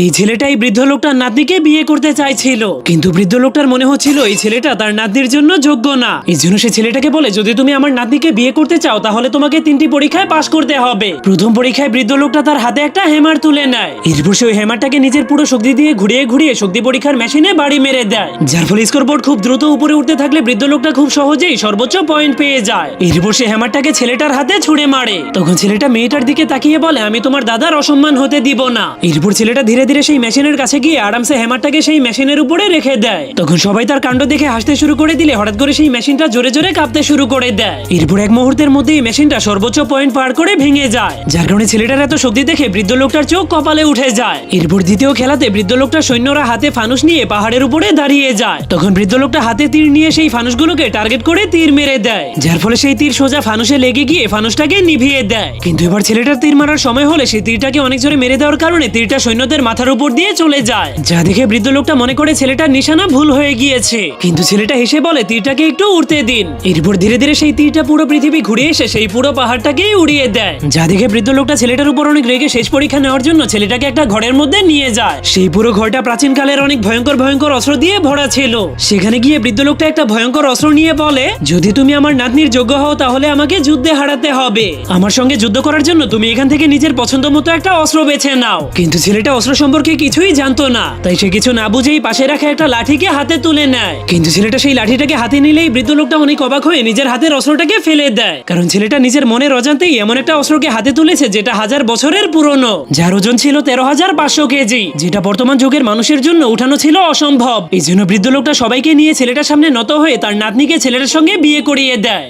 এই ছেলেটা এই বৃদ্ধ লোকটার নাতনিকে বিয়ে করতে চাইছিল, কিন্তু বৃদ্ধ লোকটার মনে হচ্ছিল এই ছেলেটা তার নাতনির জন্য যোগ্য না। এই জন্য সে ছেলেটাকে বলে, যদি তুমি আমার নাতনিকে বিয়ে করতে চাও তাহলে তোমাকে 3টি পরীক্ষায় পাশ করতে হবে। প্রথম পরীক্ষায় বৃদ্ধ লোকটা তার হাতে একটা হ্যামার তুলে নেয়। এরপর সে ওই হ্যামারটাকে নিজের পুরো শক্তি দিয়ে ঘুরিয়ে ঘুরিয়ে শক্তি পরীক্ষার মেশিনে বাড়ি মেরে দেয়, যার ফলে স্কোরবোর্ড খুব দ্রুত উপরে উঠতে থাকলে বৃদ্ধ লোকটা খুব সহজেই সর্বোচ্চ পয়েন্ট পেয়ে যায়। এরপর সে হ্যামারটাকে ছেলেটার হাতে ছুঁড়ে মারে। তখন ছেলেটা মেয়েটার দিকে তাকিয়ে বলে, আমি তোমার দাদার অসম্মান হতে দিব না। এরপর ছেলেটা ধীরে ধীরে সেই মেশিনের কাছে গিয়ে আরামসে হ্যামারটাকে সেই মেশিনের উপরে রেখে দেয়। তখন সবাই তার কাণ্ড দেখে হাসতে শুরু করে দিলে হঠাৎ করে সেই মেশিনটা জোরে জোরে কাঁপতে শুরু করে দেয়। এরপর এক মুহূর্তের মধ্যেই মেশিনটা সর্বোচ্চ পয়েন্ট পার করে ভেঙে যায়, যার কারণে ছেলেটার এত শক্তি দেখে বৃদ্ধ লোকটার চোখ কপালে উঠে যায়। এরপর দ্বিতীয় খেলাতে বৃদ্ধ লোকটার সৈন্যরা হাতে ফানুস নিয়ে পাহাড়ের উপরে দাঁড়িয়ে যায়। তখন বৃদ্ধ লোকটা হাতে তীর নিয়ে সেই ফানুসগুলোকে টার্গেট করে তীর মেরে দেয়, যার ফলে সেই তীর সোজা ফানুসে লেগে গিয়ে ফানুসটাকে নিভিয়ে দেয়। কিন্তু এবার ছেলেটার তীর মারার সময় হলে সেই তীরটাকে অনেক জোরে মেরে দেওয়ার কারণে তীরটা সৈন্যদের মাথার উপর দিয়ে চলে যায়, যা দেখে বৃদ্ধ লোকটা মনে করে ছেলেটার নিশানা ভুল হয়ে গিয়েছে। কিন্তু ছেলেটা হেসে বলে, তীরটাকে একটু উড়তে দিন। এরপর ধীরে ধীরে সেই তীরটা পুরো পৃথিবী ঘুরে এসে সেই পুরো পাহাড়টাকেই উড়িয়ে দেয়, যা দেখে বৃদ্ধ লোকটা ছেলেটার উপর অনেক রেগে শেষ পরীক্ষা নেওয়ার জন্য ছেলেটাকে একটা ঘরের মধ্যে নিয়ে যায়। সেই পুরো ঘরটা প্রাচীন কালের অনেক ভয়ঙ্কর ভয়ঙ্কর অস্ত্র দিয়ে ভরা ছিল। সেখানে গিয়ে বৃদ্ধ লোকটা একটা ভয়ঙ্কর অস্ত্র নিয়ে বলে, যদি তুমি আমার নাতনির যোগ্য হও তাহলে আমাকে যুদ্ধে হারাতে হবে। আমার সঙ্গে যুদ্ধ করার জন্য তুমি এখান থেকে নিজের পছন্দ মতো একটা অস্ত্র বেছে নাও। কিন্তু ছেলেটা অস্ত্র সম্পর্কে কিছুই জানতো না, তাই সে কিছু না বুঝেই পাশে রাখা একটা লাঠিকে হাতে তুলে নেয়। কিন্তু ছেলেটা সেই লাঠিটাকে হাতে নিলেই বৃদ্ধ লোকটা অনেক অবাক হয়ে নিজের হাতের অস্ত্রটাকে ফেলে দেয়, কারণ ছেলেটা নিজের মনের অজান্তেই এমন একটা অস্ত্রকে হাতে তুলেছে যেটা 1000 বছরের পুরনো, যার ওজন ছিল 13,500 কেজি, যেটা বর্তমান যুগের মানুষের জন্য উঠানো ছিল অসম্ভব। এই জন্য বৃদ্ধ লোকটা সবাইকে নিয়ে ছেলেটার সামনে নত হয়ে তার নাতনিকে ছেলেটার সঙ্গে বিয়ে করিয়ে দেয়।